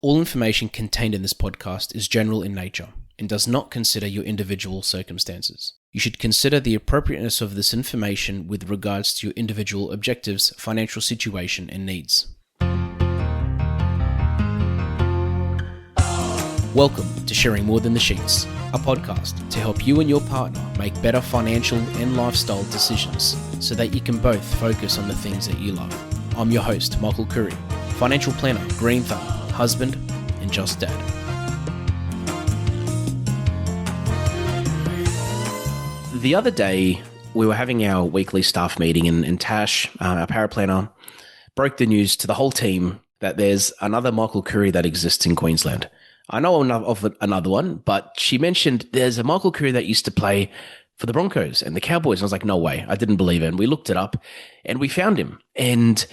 All information contained in this podcast is general in nature and does not consider your individual circumstances. You should consider the appropriateness of this information with regards to your individual objectives, financial situation, and needs. Welcome to Sharing More Than the Sheets, a podcast to help you and your partner make better financial and lifestyle decisions so that you can both focus on the things that you love. I'm your host, Michael Coorey, financial planner, green thumb, husband, and just dad. The other day, we were having our weekly staff meeting and Tash, our paraplanner, broke the news to the whole team that there's another Michael Khouri that exists in Queensland. I know of another one, but she mentioned there's a Michael Khouri that used to play for the Broncos and the Cowboys. And I was like, no way. I didn't believe it. And we looked it up and we found him. And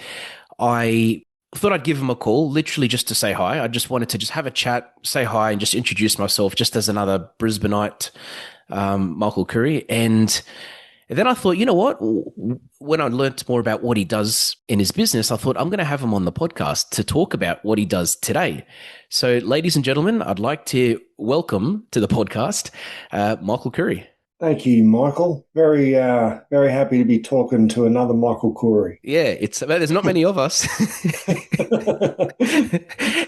I thought I'd give him a call, literally just to say hi. I just wanted to just have a chat, say hi, and just introduce myself just as another Brisbaneite, Michael Khouri. And then I thought, you know what? When I learnt more about what he does in his business, I thought I'm going to have him on the podcast to talk about what he does today. So, ladies and gentlemen, I'd like to welcome to the podcast, Michael Khouri. Thank you, Michael. Very happy to be talking to another Michael Coorey. Yeah, there's not many of us.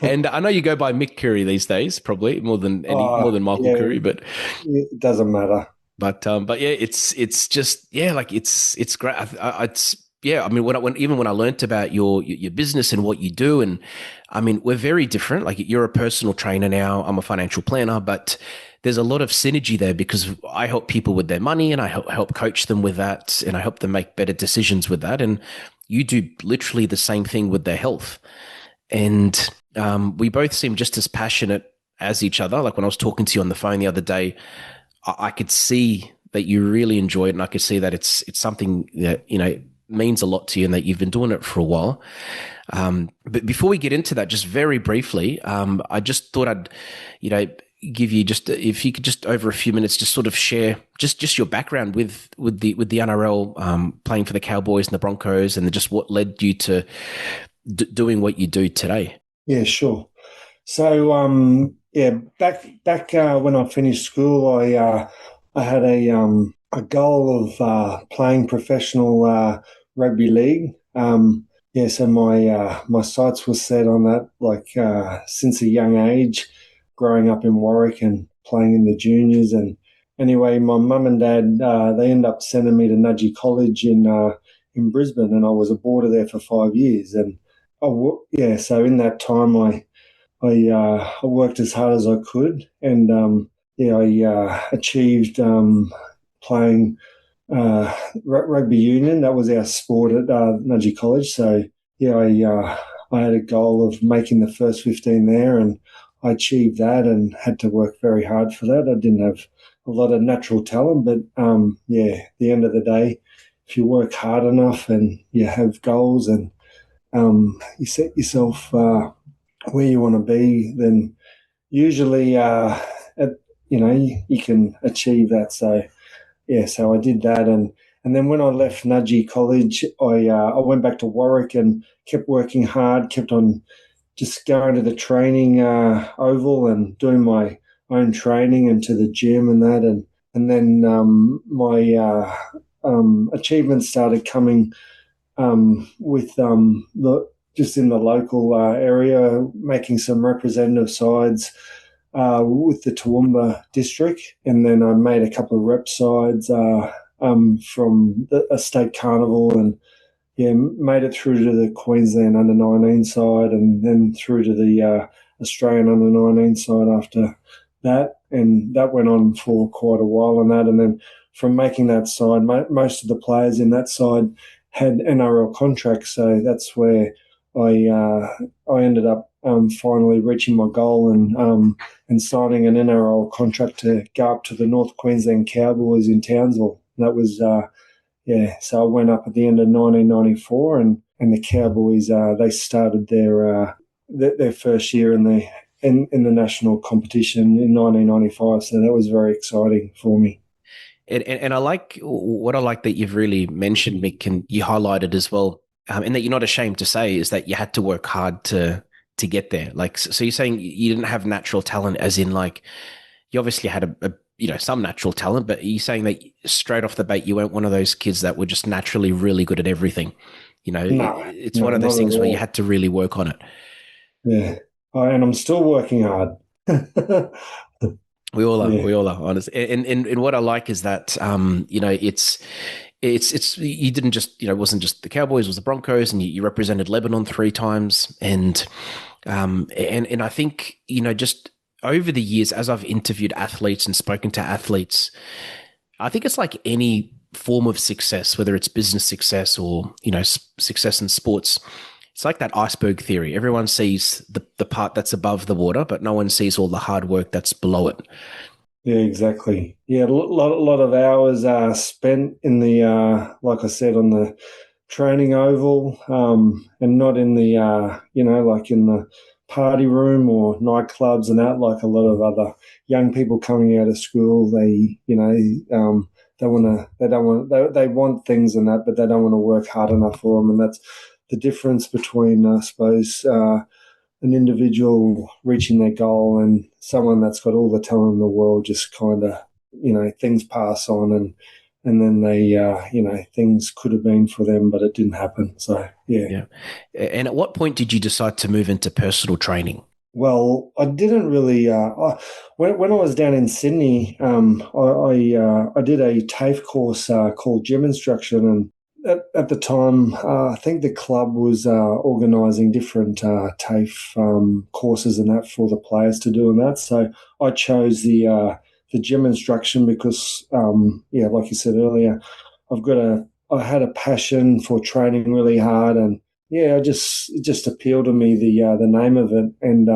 And I know you go by Mick Khouri these days, probably more than Michael Khouri, but it doesn't matter. But yeah, it's just it's great. I mean, when I learnt about your business and what you do, and I mean, we're very different. Like, you're a personal trainer now. I'm a financial planner, but there's a lot of synergy there because I help people with their money and I help coach them with that, and I help them make better decisions with that. And you do literally the same thing with their health. And we both seem just as passionate as each other. Like, when I was talking to you on the phone the other day, I could see that you really enjoy it, and I could see that it's something that, you know, means a lot to you and that you've been doing it for a while. But before we get into that, just very briefly, I just thought I'd, give you just, if you could just over a few minutes, just sort of share just your background with the NRL, playing for the Cowboys and the Broncos, and just what led you to doing what you do today. Yeah, sure. So, back when I finished school, I had a goal of playing professional rugby league. So my sights were set on that, since a young age, growing up in Warwick and playing in the juniors. And anyway, my mum and dad, they ended up sending me to Nudgee College in Brisbane, and I was a boarder there for 5 years. And so in that time, I worked as hard as I could, and I achieved playing rugby union. That was our sport at Nudgee College. So I had a goal of making the first 15 there, and I achieved that and had to work very hard for that. I didn't have a lot of natural talent, but at the end of the day, if you work hard enough and you have goals and you set yourself where you want to be, then usually you can achieve that. So I did that, and then when I left Nudgee College, I went back to Warwick and kept working hard, kept on just going to the training oval and doing my own training and to the gym and that, and then my achievements started coming with just in the local area, making some representative sides with the Toowoomba district, and then I made a couple of rep sides from a state carnival, and made it through to the Queensland under-19 side, and then through to the Australian under-19 side after that, and that went on for quite a while on that. And then from making that side, most of the players in that side had NRL contracts, so that's where I ended up finally reaching my goal and signing an NRL contract to go up to the North Queensland Cowboys in Townsville. That was so I went up at the end of 1994, and the Cowboys they started their first year in the national competition in 1995. So that was very exciting for me. And I like that you've really mentioned, Mick, and you highlighted as well, and that you're not ashamed to say, is that you had to work hard to to get there? Like, so you're saying you didn't have natural talent, as in like you obviously had some natural talent, but you're saying that straight off the bat you weren't one of those kids that were just naturally really good at everything. No, It's one no, of those not at things where you all. had to really work on it. Yeah. And I'm still working hard. We all are. Yeah. We all are, honest. And what I like is that, it's you didn't just, it wasn't just the Cowboys, it was the Broncos, and you represented Lebanon 3 times, and I think, just over the years, as I've interviewed athletes and spoken to athletes, I think it's like any form of success, whether it's business success or success in sports. It's like that iceberg theory. Everyone sees the part that's above the water, but no one sees all the hard work that's below it. Yeah, exactly. Yeah, lot of hours spent in the like I said, on the training oval, and not in the like in the party room or nightclubs and that. Like a lot of other young people coming out of school, they don't want they want things and that, but they don't want to work hard enough for them, and that's the difference between, I suppose, an individual reaching their goal and someone that's got all the talent in the world. Just kind of, things pass on, and then they, things could have been for them, but it didn't happen. So, yeah. Yeah. And at what point did you decide to move into personal training? Well, I didn't really. When I was down in Sydney, I did a TAFE course called Gym Instruction, and at the time, I think the club was organising different TAFE courses and that for the players to do and that. So I chose the gym instruction because, yeah, like you said earlier, I had a passion for training really hard, and yeah, it just appealed to me, the name of it, and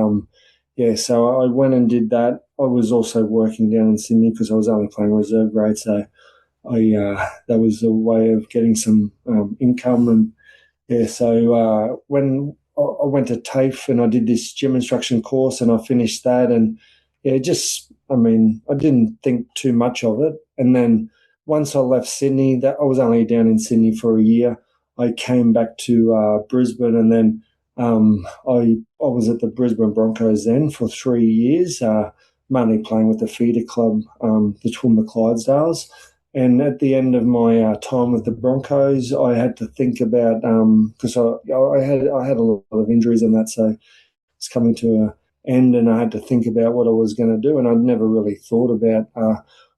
yeah, so I went and did that. I was also working down in Sydney because I was only playing reserve grade, so that was a way of getting some income. And yeah, so when I went to TAFE and I did this gym instruction course and I finished that, and yeah, just, I mean, I didn't think too much of it. And then once I left Sydney, that I was only down in Sydney for a year. I came back to Brisbane, and then I was at the Brisbane Broncos then for 3 years, mainly playing with the feeder club, the Toowoomba Clydesdales. And at the end of my time with the Broncos, I had to think about, because I had a lot of injuries and that, so it's coming to an end, and I had to think about what I was going to do. And I'd never really thought about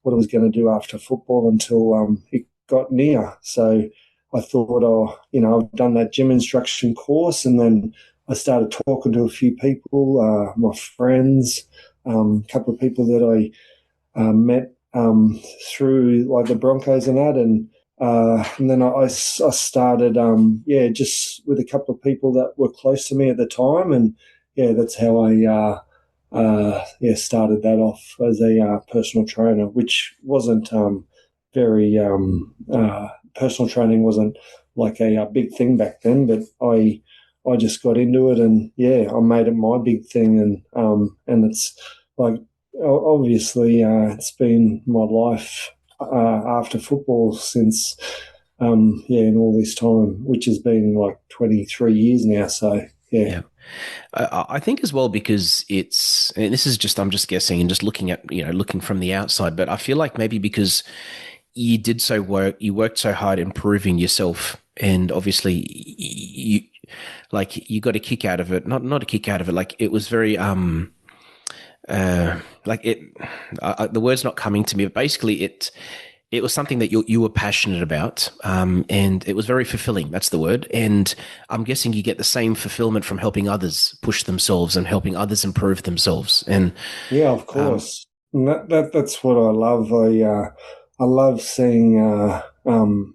what I was going to do after football until it got near. So I thought, oh, I've done that gym instruction course, and then I started talking to a few people, my friends, a couple of people that I met through like the Broncos and that, and then I started, yeah, just with a couple of people that were close to me at the time, and yeah, that's how I yeah, started that off as a personal trainer, which wasn't very personal training wasn't like a big thing back then, but I just got into it, and yeah, I made it my big thing, and it's like, obviously, it's been my life after football since, yeah, in all this time, which has been like 23 years now. So, yeah. Yeah. I think as well, because and this is just, I'm just guessing and just looking at, looking from the outside, but I feel like maybe because you worked so hard improving yourself, and obviously you got a kick out of it, not a kick out of it. Like it was very, like it, the word's not coming to me, but basically it was something that you were passionate about, and it was very fulfilling. That's the word. And I'm guessing you get the same fulfillment from helping others push themselves and helping others improve themselves. And Yeah, of um, course. And that's what I love. I love seeing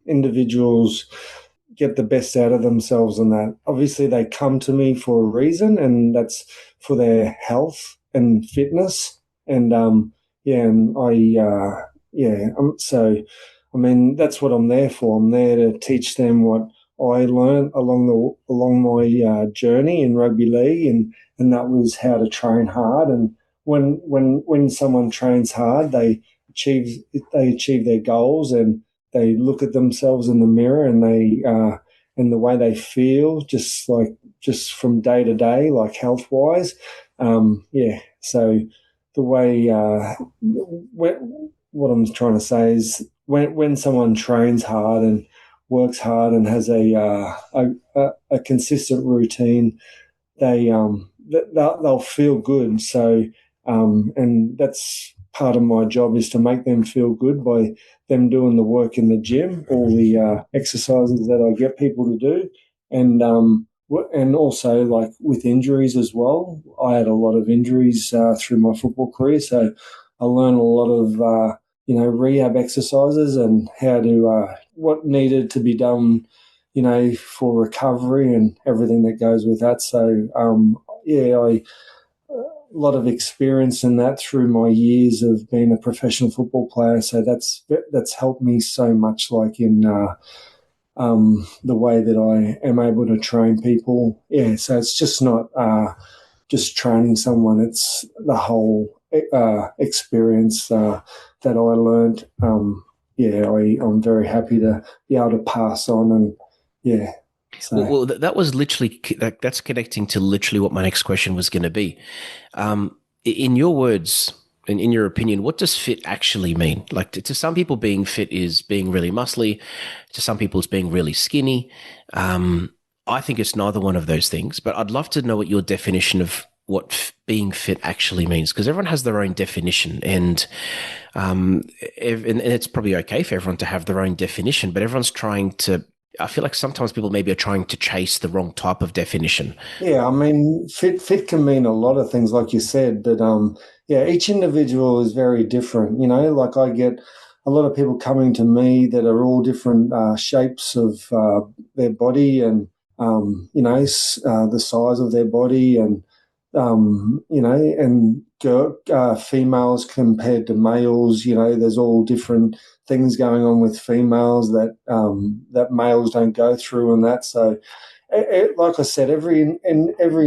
individuals get the best out of themselves, and that obviously they come to me for a reason, and that's for their health and fitness. And yeah, and yeah, so I mean, that's what I'm there for. I'm there to teach them what I learned along my journey in rugby league, and that was how to train hard. And when someone trains hard, achieve they achieve their goals, and they look at themselves in the mirror, and they and the way they feel just like just from day to day, like health wise. Yeah, so the way what I'm trying to say is when someone trains hard and works hard and has a consistent routine, they'll feel good. So and that's part of my job is to make them feel good by them doing the work in the gym, all the exercises that I get people to do, and and also like with injuries as well. I had a lot of injuries through my football career, so I learned a lot of rehab exercises and how to what needed to be done, for recovery and everything that goes with that. So yeah, I a lot of experience in that through my years of being a professional football player. So that's helped me so much, like in the way that I am able to train people. Yeah, so it's just not just training someone; it's the whole experience that I learned. Yeah, I'm very happy to be able to pass on, and yeah. So That was literally that's connecting to literally what my next question was going to be. In your words, and in your opinion, what does fit actually mean? Like to some people, being fit is being really muscly. To some people, it's being really skinny. I think it's neither one of those things. But I'd love to know what your definition of what being fit actually means, because everyone has their own definition, and it's probably okay for everyone to have their own definition. But everyone's trying to. I feel like sometimes people maybe are trying to chase the wrong type of definition. yeah, I mean, fit can mean a lot of things, like you said, but yeah, each individual is very different. Like I get a lot of people coming to me that are all different shapes of their body, and the size of their body, and females compared to males. There's all different things going on with females that males don't go through, and that. So like I said, every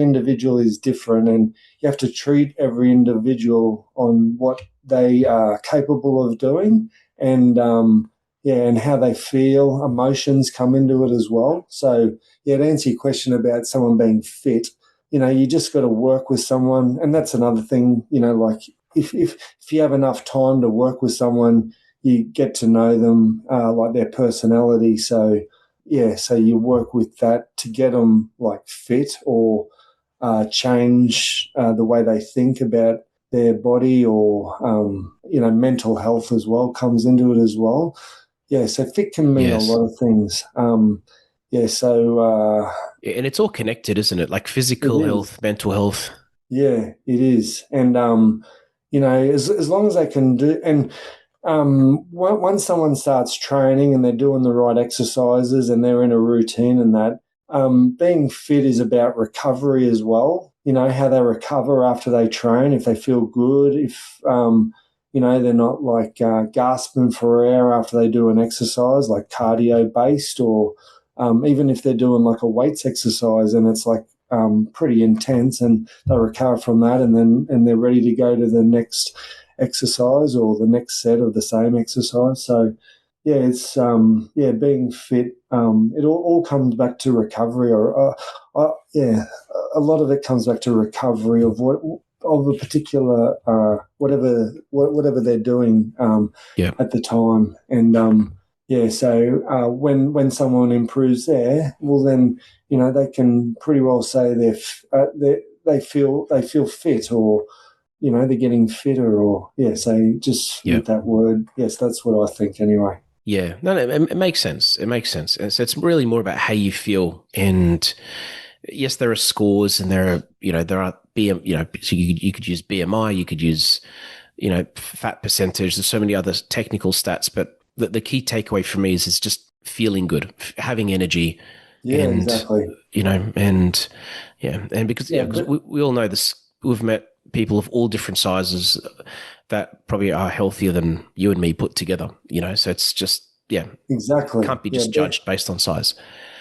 individual is different, and you have to treat every individual on what they are capable of doing, and yeah, and how they feel. Emotions come into it as well. So yeah, to answer your question about someone being fit, you just got to work with someone, and that's another thing. Like if you have enough time to work with someone, you get to know them, like their personality. So yeah, so you work with that to get them like fit or change the way they think about their body, or mental health as well comes into it as well. Yeah, so fit can mean a Yes. lot of things. Yeah, so And it's all connected, isn't it? Like it physical is. health, mental health. Yeah, it is, and as long as they can do, and once someone starts training and they're doing the right exercises and they're in a routine, and that being fit is about recovery as well. How they recover after they train, if they feel good, if they're not like gasping for air after they do an exercise like cardio based, or even if they're doing like a weights exercise and it's like pretty intense, and they recover from that, and they're ready to go to the next exercise or the next set of the same exercise. So yeah, it's being fit. It all comes back to recovery, or yeah, a lot of it comes back to recovery of what of a particular whatever they're doing Yeah. at the time, and yeah. So when someone improves there, well then they can pretty well say they feel fit, or they're getting fitter, or yeah. So just Yeah. with that word, yes, that's what I think anyway. Yeah. No, it makes sense. It makes sense. And so it's really more about how you feel. And yes, there are scores, and there are so you could use BMI, you could use, fat percentage. There's so many other technical stats, but the key takeaway for me is just feeling good, having energy, Yeah, and, exactly. and yeah. And because, Yeah, because we all know this, we've met people of all different sizes that probably are healthier than you and me put together, so it's just, yeah, exactly. can't be Yeah, just judged based on size.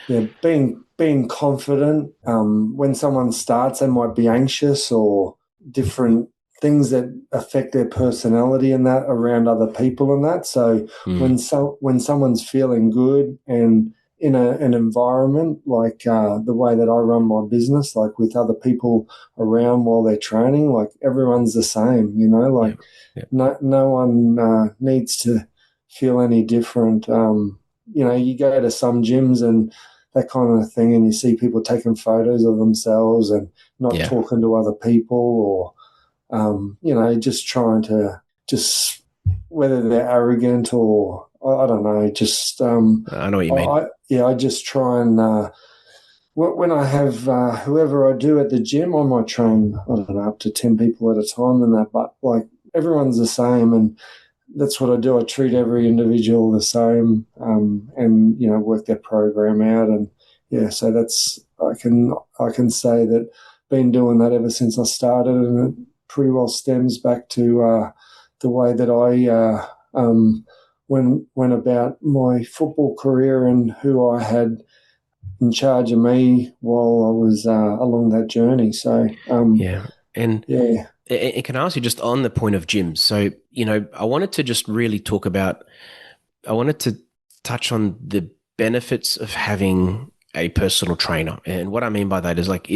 yeah, being confident. When someone starts, they might be anxious, or different things that affect their personality and that around other people and that. So Mm. when someone's feeling good and in an environment like the way that I run my business, like with other people around while they're training, like everyone's the same, Yeah. like Yeah. no one needs to feel any different. You go to some gyms and that kind of thing, and you see people taking photos of themselves and not Yeah. talking to other people, or just trying to just whether they're arrogant or I don't know, just I know what you mean. I just try and when I have whoever I do at the gym, I might train, I don't know, up to 10 people at a time and that, but like everyone's the same, and that's what I do. I treat every individual the same, and work their program out, and yeah. So that's I can say that been doing that ever since I started, and it pretty well stems back to the way that I went about my football career and who I had in charge of me while I was along that journey. So Yeah. And yeah, can I ask you just on the point of gyms? So, I wanted to just really I wanted to touch on the benefits of having a personal trainer. And what I mean by that is like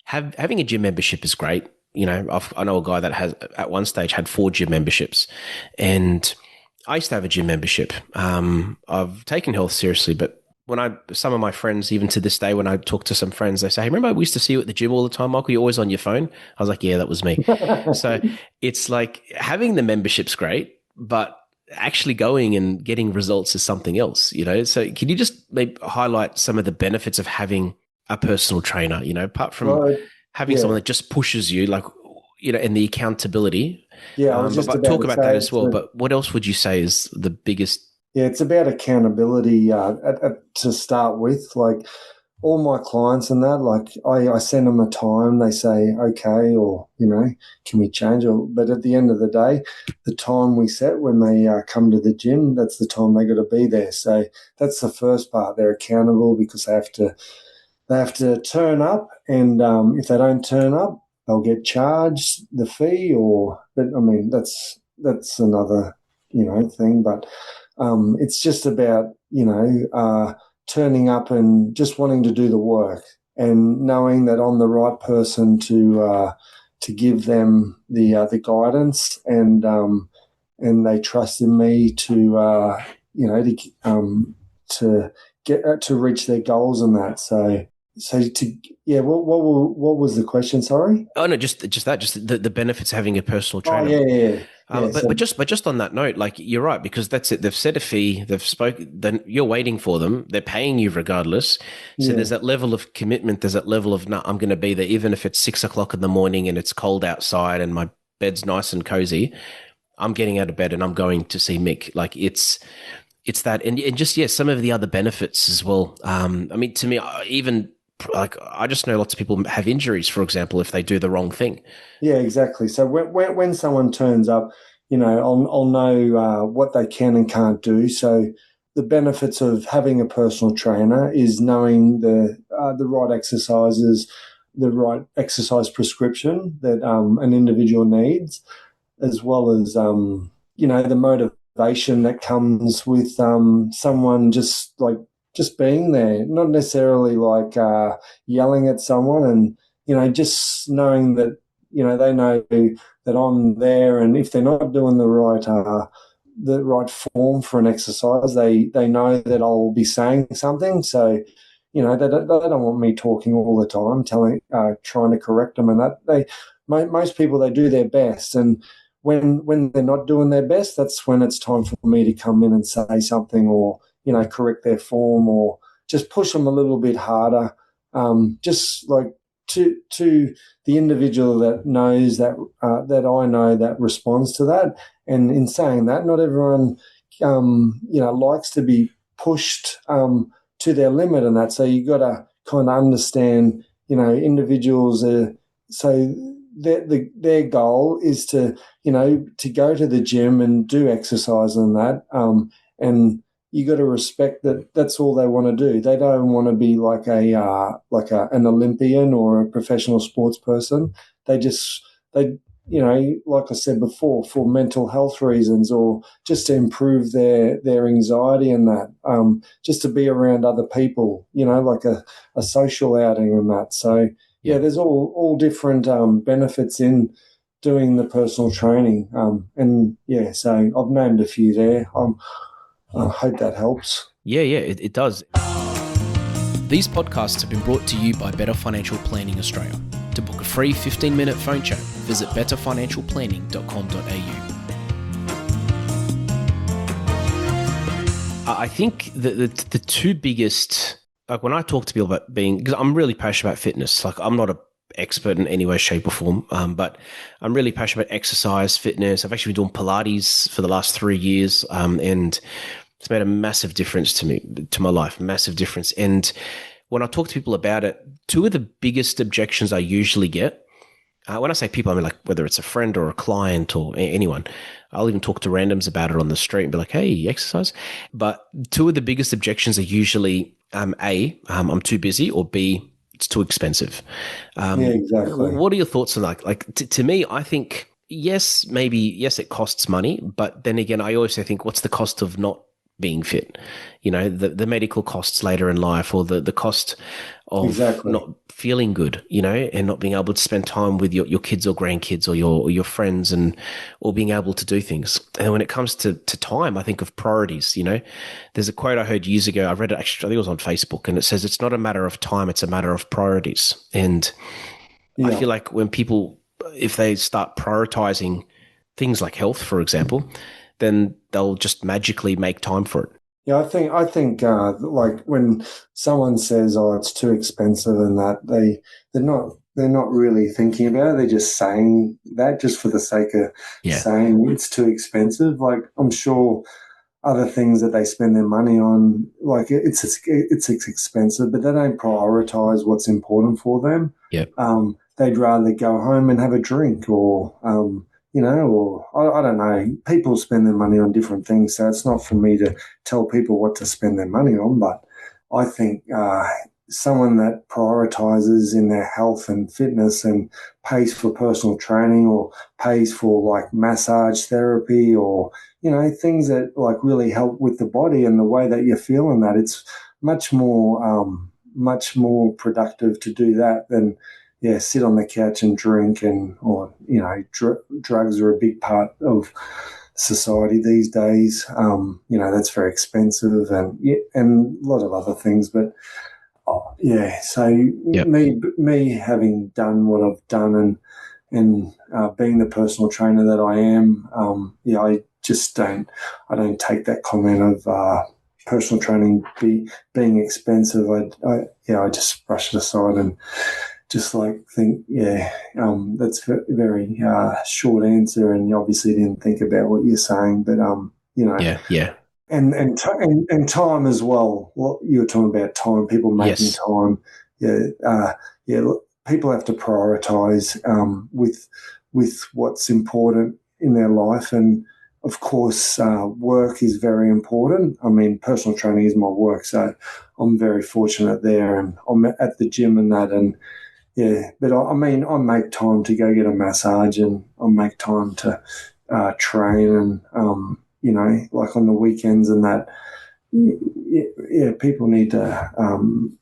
having a gym membership is great. I know a guy that has at one stage had 4 gym memberships, and I used to have a gym membership. I've taken health seriously, but some of my friends, even to this day, when I talk to some friends, they say, "Hey, remember we used to see you at the gym all the time, Michael? You're always on your phone." I was like, "Yeah, that was me." So it's like having the membership's great, but actually going and getting results is something else. So can you just maybe highlight some of the benefits of having a personal trainer, apart from well, having someone yeah, that just pushes you, like, and the accountability, yeah. I was but, just but about talk to about that say as well. But what else would you say is the biggest? yeah, it's about accountability to start with. Like all my clients and that, like I send them a time, they say, okay, or, can we change it? But at the end of the day, the time we set when they come to the gym, that's the time they got to be there. So that's the first part. They're accountable because they have to turn up, and if they don't turn up, they'll get charged the fee. But I mean, that's another thing. But it's just about turning up and just wanting to do the work, and knowing that I'm the right person to give them the guidance, and they trust in me to to get to reach their goals and that. So yeah, what was the question? Sorry. Oh no, just that, just the benefits of having a personal Oh trainer. yeah, yeah, yeah. Yeah, But so just on that note, like you're right, because that's it. They've set a fee. They've spoken. Then you're waiting for them. They're paying you regardless. So there's yeah, that level of commitment. There's that level of, nah, I'm going to be there, even if it's 6 o'clock in the morning and it's cold outside and my bed's nice and cozy. I'm getting out of bed and I'm going to see Mick. Like it's that, and just some of the other benefits as well. I mean, to me, even like I just know lots of people have injuries, for example, if they do the wrong thing. yeah, exactly. So when someone turns up, I'll know what they can and can't do. So the benefits of having a personal trainer is knowing the right exercises, the right exercise prescription that an individual needs, as well as the motivation that comes with someone just being there, not necessarily like yelling at someone, and just knowing that they know that I'm there, and if they're not doing the right form for an exercise, they know that I'll be saying something. So they don't want me talking all the time, trying to correct them, and that most people, they do their best, and when they're not doing their best, that's when it's time for me to come in and say something, or correct their form, or just push them a little bit harder, just like to the individual that knows that I know that responds to that. And in saying that, not everyone likes to be pushed to their limit, and that. So you got to kind of understand, individuals are so their goal is to go to the gym and do exercise and that, and you got to respect that that's all they want to do. They don't want to be like an Olympian or a professional sports person. They just like I said before, for mental health reasons or just to improve their anxiety and that, just to be around other people, like a social outing and that. So yeah, Yeah. there's all different benefits in doing the personal training. And yeah, so I've named a few there. I hope that helps. Yeah, it does. These podcasts have been brought to you by Better Financial Planning Australia. To book a free 15-minute phone chat, visit betterfinancialplanning.com.au. I think the two biggest, like when I talk to people about because I'm really passionate about fitness. Like I'm not an expert in any way, shape, or form, but I'm really passionate about exercise, fitness. I've actually been doing Pilates for the last 3 years, and it's made a massive difference to me, to my life, massive difference. And when I talk to people about it, two of the biggest objections I usually get, when I say people, I mean like whether it's a friend or a client or anyone. I'll even talk to randoms about it on the street and be like, hey, you exercise? But two of the biggest objections are usually A, I'm too busy, or B, it's too expensive. Yeah, exactly. What are your thoughts on that? Like to me, I think, yes, it costs money. But then again, I always think, what's the cost of not being fit? The medical costs later in life, or the cost of Exactly. not feeling good, and not being able to spend time with your kids or grandkids or your friends, or being able to do things. And when it comes to time, I think of priorities. There's a quote I heard years ago. I read it, actually, I think it was on Facebook, and it says, it's not a matter of time, it's a matter of priorities. And I Yeah. feel like when people, if they start prioritizing things like health, for example, then they'll just magically make time for it. Yeah, I think like when someone says, "Oh, it's too expensive," and that they're not really thinking about it. They're just saying that just for the sake of Yeah. saying it's too expensive. Like I'm sure other things that they spend their money on, like it's expensive, but they don't prioritize what's important for them. Yeah. They'd rather go home and have a drink, or or I don't know. People spend their money on different things, so it's not for me to tell people what to spend their money on. But I think someone that prioritizes in their health and fitness and pays for personal training or pays for like massage therapy or things that like really help with the body and the way that you're feeling, that it's much more productive to do that than sit on the couch and drink, or drugs are a big part of society these days. That's very expensive, and a lot of other things. But so Yep. me having done what I've done and being the personal trainer that I am, I just don't take that comment of personal training being expensive. I just brush it aside and just think, that's a very short answer, and you obviously didn't think about what you're saying, but Yeah. and time as well. What you were talking about, time, people making Yes. time. Look, people have to prioritize with what's important in their life, and of course, work is very important. I mean, personal training is my work, so I'm very fortunate there, and I'm at the gym and that, and but I mean, I make time to go get a massage, and I make time to train, and like on the weekends and that. People need to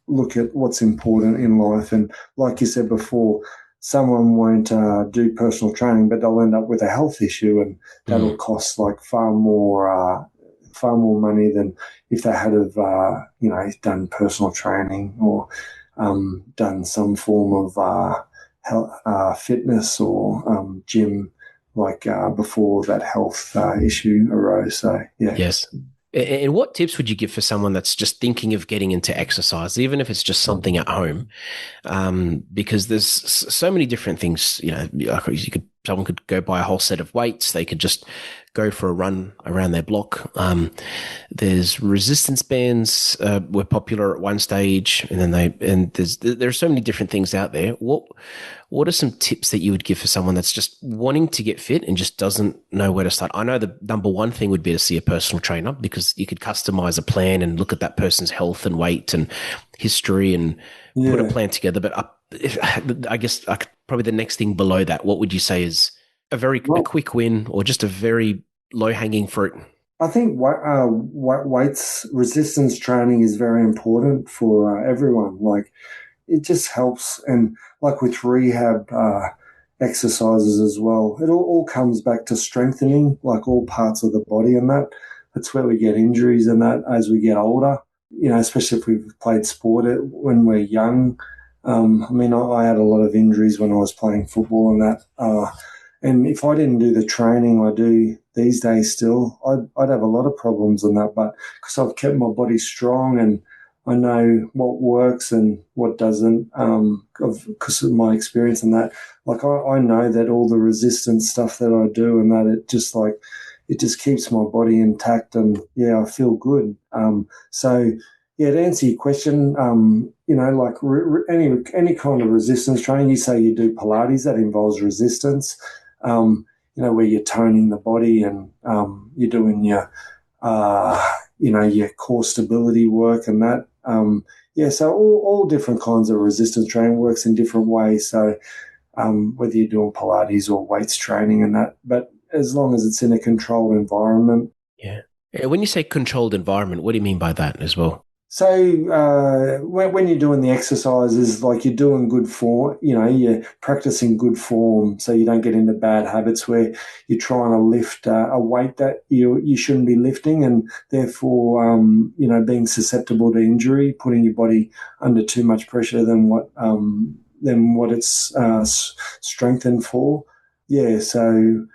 look at what's important in life, and like you said before, someone won't do personal training, but they'll end up with a health issue, and that'll cost like far more money than if they had have done personal training or done some form of fitness or gym like before that health issue arose. So yeah. Yes. And what tips would you give for someone that's just thinking of getting into exercise, even if it's just something at home? Because there's so many different things. Someone could go buy a whole set of weights. They could just go for a run around their block. There's resistance bands were popular at one stage, and then there are so many different things out there. What are some tips that you would give for someone that's just wanting to get fit and just doesn't know where to start? I know the number one thing would be to see a personal trainer, because you could customize a plan and look at that person's health and weight and history and put a plan together. But I guess probably the next thing below that, what would you say is a quick win or just a very low hanging fruit? I think weights resistance training is very important for everyone. Like it just helps, and like with rehab exercises as well, it all comes back to strengthening like all parts of the body, and that's where we get injuries and that as we get older. You know, especially if we've played sport when we're young. I mean, I had a lot of injuries when I was playing football and that. And if I didn't do the training I do these days still, I'd have a lot of problems in that. But because I've kept my body strong and I know what works and what doesn't, because of my experience and that, like I know that all the resistance stuff that I do and that it just keeps my body intact and yeah, I feel good. So yeah, to answer your question, you know, like any kind of resistance training, you say you do Pilates, that involves resistance. You know, where you're toning the body and you're doing you know, your core stability work and that. Yeah, so all different kinds of resistance training works in different ways. So whether you're doing Pilates or weights training and that, but as long as it's in a controlled environment. Yeah. When you say controlled environment, what do you mean by that as well? So when you're doing the exercises, like you're doing good form, you know, you're practicing good form, so you don't get into bad habits where you're trying to lift a weight that you shouldn't be lifting, and therefore, you know, being susceptible to injury, putting your body under too much pressure than what it's strengthened for. Yeah, so.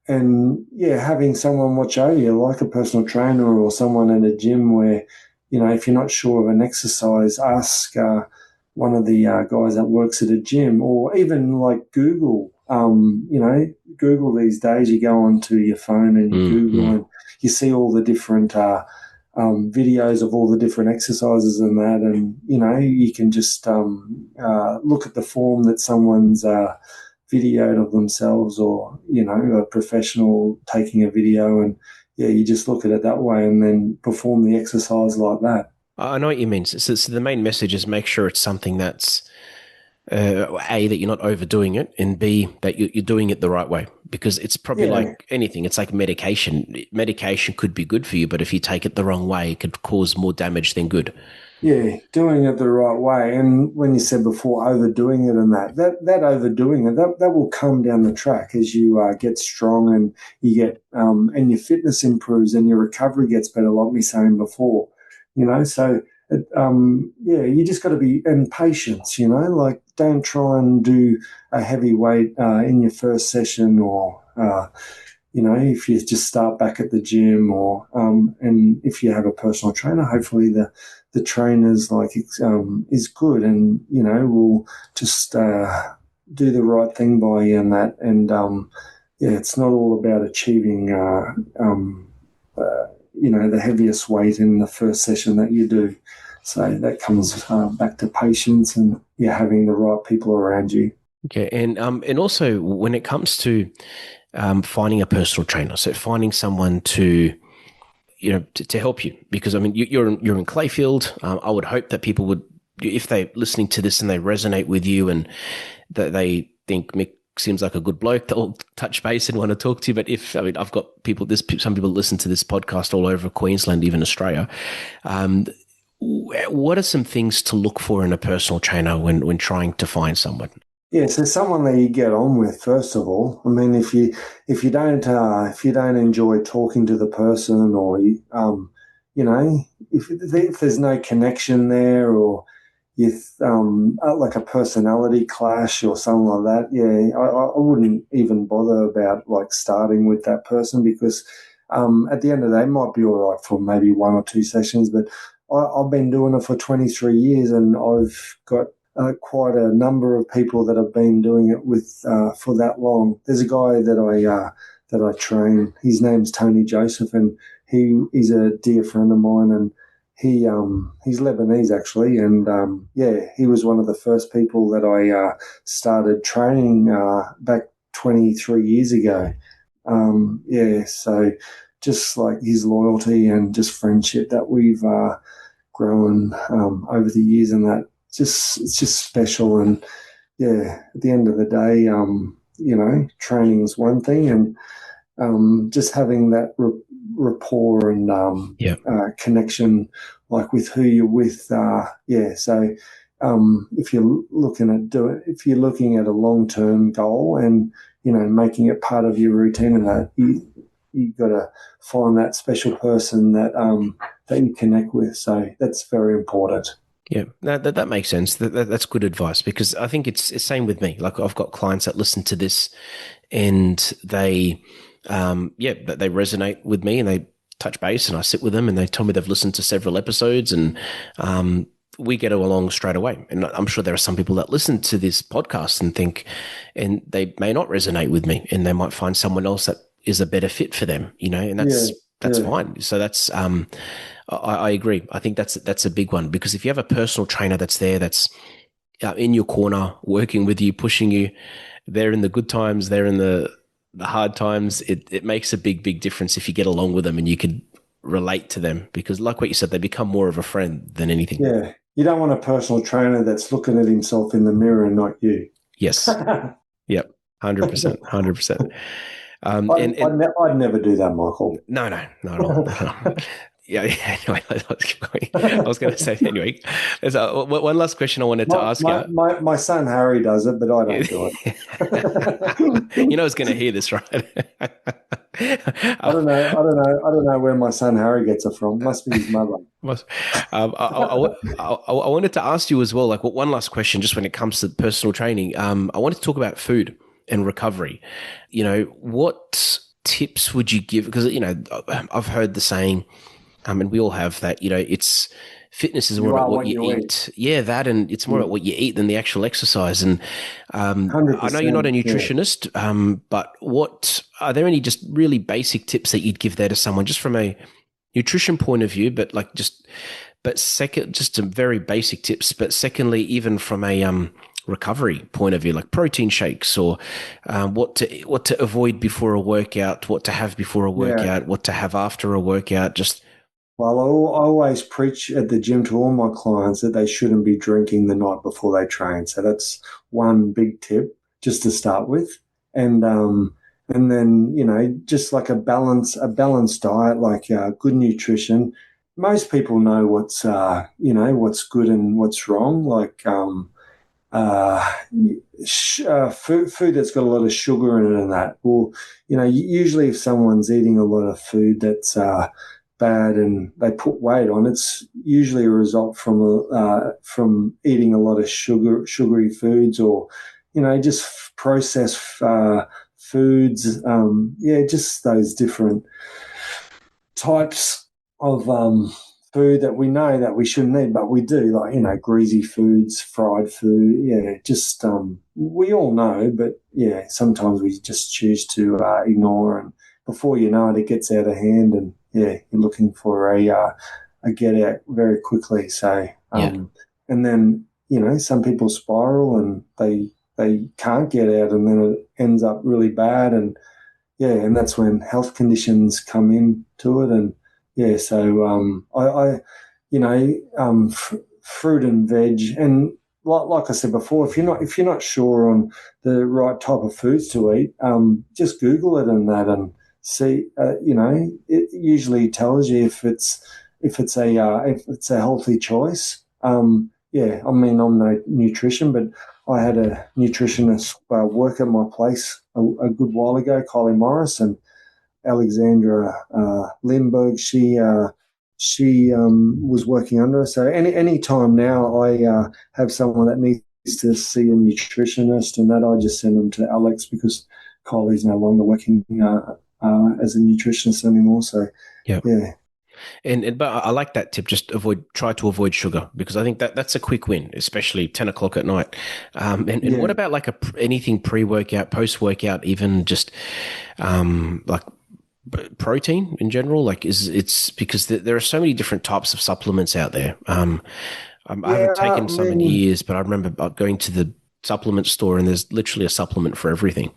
And yeah, having someone watch over you, like a personal trainer or someone in a gym where, you know, if you're not sure of an exercise, ask one of the guys that works at a gym, or even like Google. You know, Google these days, you go onto your phone and you Google and you see all the different videos of all the different exercises and that. And, you know, you can just look at the form that someone's videoed of themselves, or, you know, a professional taking a video, and yeah, you just look at it that way and then perform the exercise like that. I know what you mean. So the main message is make sure it's something that's A, that you're not overdoing it, and B, that you're doing it the right way. Because it's probably Yeah, like anything. It's like medication. Medication could be good for you, but if you take it the wrong way, it could cause more damage than good. yeah, doing it the right way. And when you said before overdoing it and that overdoing it, that will come down the track as you get strong and you get and your fitness improves and your recovery gets better, like me saying before. You know, so yeah, you just got to be and patience. You know, like don't try and do a heavy weight in your first session, or you know, if you just start back at the gym, or and if you have a personal trainer, hopefully the trainer's like is good, and you know will just do the right thing by you and that, and yeah, it's not all about achieving you know, the heaviest weight in the first session that you do. So that comes back to patience and yeah, having the right people around you. Okay, and also when it comes to finding a personal trainer, so finding someone to to help you, because I mean you're in Clayfield. I would hope that people would, if they're listening to this and they resonate with you and that they think Mick seems like a good bloke, they'll touch base and want to talk to you. But I've got people, some people listen to this podcast all over Queensland, even Australia. Um, what are some things to look for in a personal trainer when trying to find someone? Yeah, so someone that you get on with, first of all. I mean, if you don't enjoy talking to the person, or you know, if there's no connection there, or you like a personality clash or something like that, yeah, I wouldn't even bother about like starting with that person, because at the end of the day, it might be all right for maybe one or two sessions, but I've been doing it for 23 years, and I've got quite a number of people that have been doing it with for that long. There's a guy that I train. His name's Tony Joseph, and he's a dear friend of mine, and he's Lebanese actually, and yeah, he was one of the first people that I started training back 23 years ago. Yeah, so just like his loyalty and just friendship that we've grown over the years, and that it's just special. And yeah, at the end of the day, training is one thing, and just having that rapport and Yeah. connection, like with who you're with. So if you're if you're looking at a long-term goal and making it part of your routine, and that you got to find that special person that you connect with. So that's very important. Yeah, that makes sense. That's good advice, because I think it's the same with me. Like, I've got clients that listen to this and they, they resonate with me and they touch base, and I sit with them and they tell me they've listened to several episodes, and we get along straight away. And I'm sure there are some people that listen to this podcast and they may not resonate with me, and they might find someone else that is a better fit for them, and Yeah, that's yeah, fine. So that's, I agree. I think that's a big one, because if you have a personal trainer that's there, that's in your corner, working with you, pushing you, they're in the good times, they're in the hard times. It makes a big difference if you get along with them and you could relate to them, because like what you said, they become more of a friend than anything. yeah. You don't want a personal trainer that's looking at himself in the mirror and not you. Yes. Yep. 100%. 100%. And I'd never do that, Michael. no, not at all. Not at all. Yeah. Anyway, let's keep going. I was going to say, anyway, there's one last question I wanted to ask you. My son Harry does it, but I don't do it. He's going to hear this, right? I don't know. I don't know where my son Harry gets it from. Must be his mother. I wanted to ask you as well, like, one last question, just when it comes to personal training. I wanted to talk about food and recovery. What tips would you give? Because, I've heard the saying, and we all have that, it's fitness is more about what you eat. Yeah, that, and it's more about what you eat than the actual exercise. And I know you're not a nutritionist, but are there any just really basic tips that you'd give there to someone, just from a nutrition point of view, just some very basic tips, but secondly, even from a recovery point of view, like protein shakes, or what to avoid before a workout, what to have before a workout, what to have after a workout, just. Well, I always preach at the gym to all my clients that they shouldn't be drinking the night before they train. So that's one big tip, just to start with, and then just like a balanced diet, like good nutrition. Most people know what's good and what's wrong, like food that's got a lot of sugar in it and that. Well, usually if someone's eating a lot of food that's bad and they put weight on, it's usually a result from eating a lot of sugary foods, or just processed foods. Just those different types of food that we know that we shouldn't eat, but we do, like greasy foods, fried food. Just we all know, but sometimes we just choose to ignore, and before you know it, it gets out of hand, and you're looking for a get out very quickly. So, and then some people spiral and they can't get out, and then it ends up really bad, and that's when health conditions come into it, and so fruit and veg, and like I said before, if you're not sure on the right type of foods to eat, just Google it and that, and see, it usually tells you if it's a healthy choice. I mean, I'm no nutrition, but I had a nutritionist work at my place a good while ago, Kylie Morris, and Alexandra Lindbergh. She was working under her. So any time now I have someone that needs to see a nutritionist, and that, I just send them to Alex, because Kylie's no longer working as a nutritionist anymore. So yeah. But I like that tip. Just try to avoid sugar, because I think that's a quick win, especially 10 o'clock at night. And what about like anything pre-workout, post-workout, even just like protein in general? Like, it's because there are so many different types of supplements out there. I haven't taken some in years, but I remember going to the supplement store and there's literally a supplement for everything.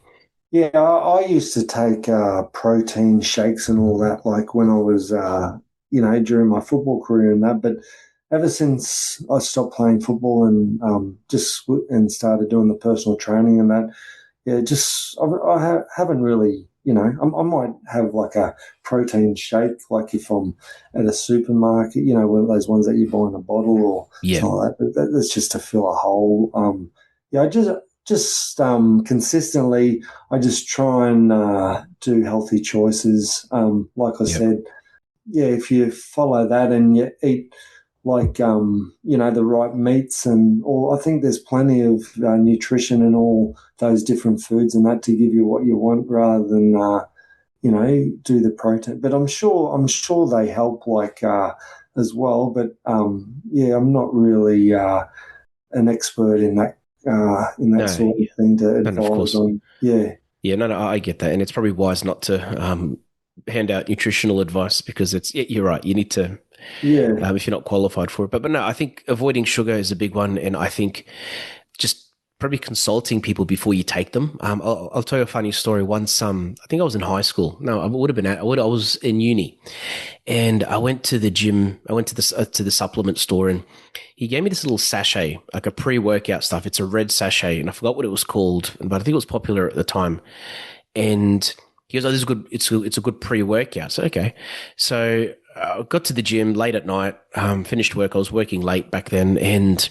Yeah, I used to take protein shakes and all that, like when I was, during my football career and that. But ever since I stopped playing football and and started doing the personal training and that, yeah, just haven't really, I might have like a protein shake, like if I'm at a supermarket, one of those ones that you buy in a bottle or Yeah. something like that. But that's just to fill a hole. Yeah, I just consistently, I just try and do healthy choices. Like I Yep. said, yeah, if you follow that and you eat like the right meats and all, I think there's plenty of nutrition in all those different foods and that to give you what you want rather than do the protein. But I'm sure they help like as well. But yeah, I'm not really an expert in that No, sort of thing to and of advise course. on. Yeah, Yeah, no, I get that. And it's probably wise not to hand out nutritional advice because you're right. You need to, yeah, if you're not qualified for it. But no, I think avoiding sugar is a big one. And I think just probably consulting people before you take them. I'll tell you a funny story. Once, I think I was in high school. No, I would have been I was in uni, and I went to the gym. I went to the supplement store, and he gave me this little sachet, like a pre-workout stuff. It's a red sachet, and I forgot what it was called, but I think it was popular at the time. And he goes, "Oh, this is good. It's a good pre-workout." So okay, so I got to the gym late at night. Finished work. I was working late back then, and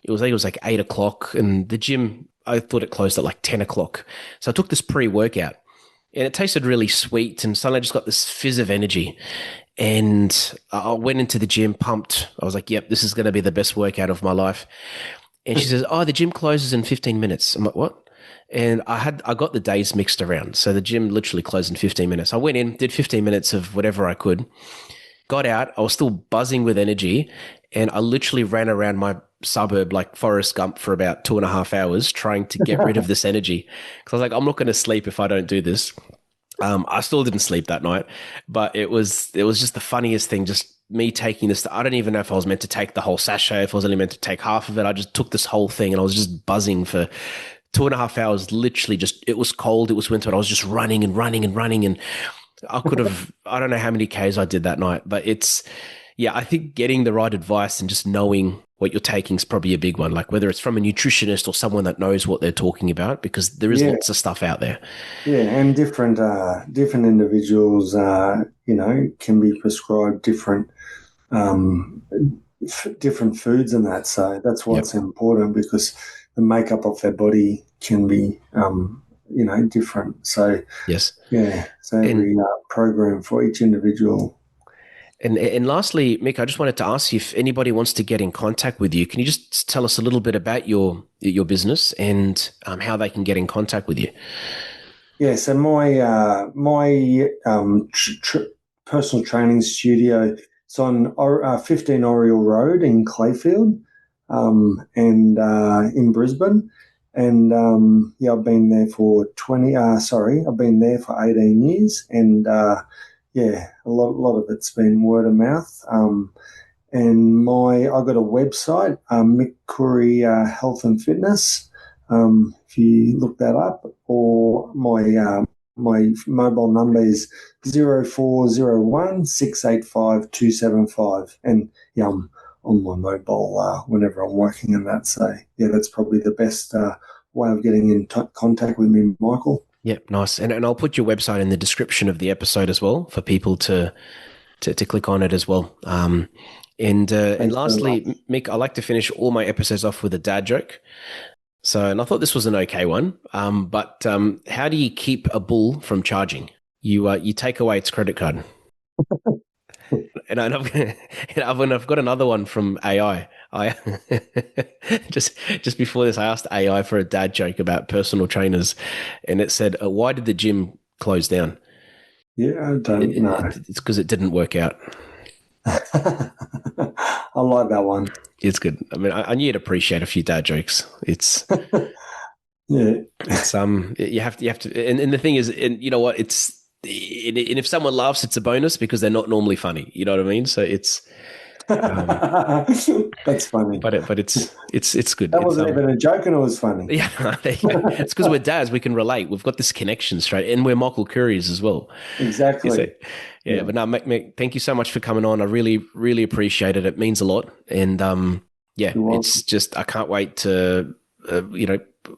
it was like 8 o'clock, and the gym, I thought it closed at like 10 o'clock. So I took this pre-workout, and it tasted really sweet, and suddenly I just got this fizz of energy. And I went into the gym pumped. I was like, "Yep, this is going to be the best workout of my life." And she says, "Oh, the gym closes in 15 minutes." I'm like, "What?" And I got the days mixed around. So the gym literally closed in 15 minutes. I went in, did 15 minutes of whatever I could, got out. I was still buzzing with energy, and I literally ran around my suburb like Forrest Gump for about 2.5 hours trying to get rid of this energy. Because I was like, I'm not going to sleep if I don't do this. I still didn't sleep that night, but it was just the funniest thing. Just me taking this. I don't even know if I was meant to take the whole sachet, if I was only meant to take half of it. I just took this whole thing, and I was just buzzing for 2.5 hours. Literally, just it was cold, it was winter, and I was just running and running and running, and I could have, I don't know how many Ks I did that night, but yeah, I think getting the right advice and just knowing what you're taking is probably a big one. Like whether it's from a nutritionist or someone that knows what they're talking about, because there is yeah. lots of stuff out there. Yeah, and different individuals, can be prescribed um, different foods and that. So that's why Yep. it's important because the makeup of their body can be, different. So Yes. yeah, so And every program for each individual. and lastly, Mick, I just wanted to ask you if anybody wants to get in contact with you. Can you just tell us a little bit about your business and how they can get in contact with you? Yeah, so my personal training studio is on 15 Oriel Road in Clayfield, and in Brisbane. And yeah, I've been there for 20. Sorry, I've been there for 18 years, and yeah, a lot of it's been word of mouth. And I got a website, Mick Khouri Health and Fitness. If you look that up, or my mobile number is 0401 685 275, and yeah, I'm on my mobile whenever I'm working in that. So yeah, that's probably the best way of getting in contact with me, Michael. Yep, nice. And I'll put your website in the description of the episode as well for people to click on it as well. And Thanks very much. lastly, Mick, I like to finish all my episodes off with a dad joke. So, and I thought this was an okay one. But how do you keep a bull from charging? You take away its credit card. And I've got another one from AI. I just before this, I asked AI for a dad joke about personal trainers, and it said, "Why did the gym close down?" Yeah, I don't know. It's because it didn't work out. I like that one. It's good. I mean, I knew you'd appreciate a few dad jokes. Yeah. You have to, and the thing is, and you know what, and if someone laughs, it's a bonus because they're not normally funny. You know what I mean? So um, That's funny. but it's good. That It's wasn't even a joke and it was funny. Yeah, there you go. It's because we're dads, we can relate. We've got this connection straight, and we're Michael Coorey's as well. You Exactly. see? Yeah, Yeah. but no, Mick, thank you so much for coming on. I really, really appreciate it. It means a lot, and yeah, You're welcome. it's just I can't wait to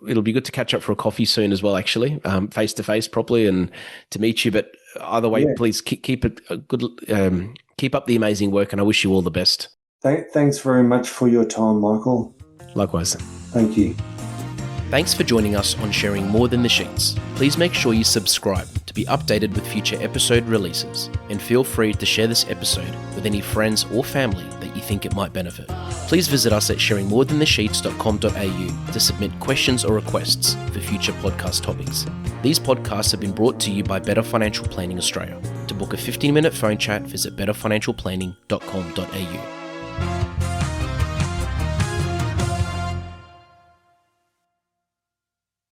it'll be good to catch up for a coffee soon as well, actually, face to face properly and to meet you. But either way, please keep it a good, keep up the amazing work, and I wish you all the best. Thanks very much for your time, Michael. Likewise. Thank you. Thanks for joining us on Sharing More Than the Sheets. Please make sure you subscribe to be updated with future episode releases, and feel free to share this episode with any friends or family that you think it might benefit. Please visit us at sharingmorethanthesheets.com.au to submit questions or requests for future podcast topics. These podcasts have been brought to you by Better Financial Planning Australia. To book a 15-minute phone chat, visit betterfinancialplanning.com.au.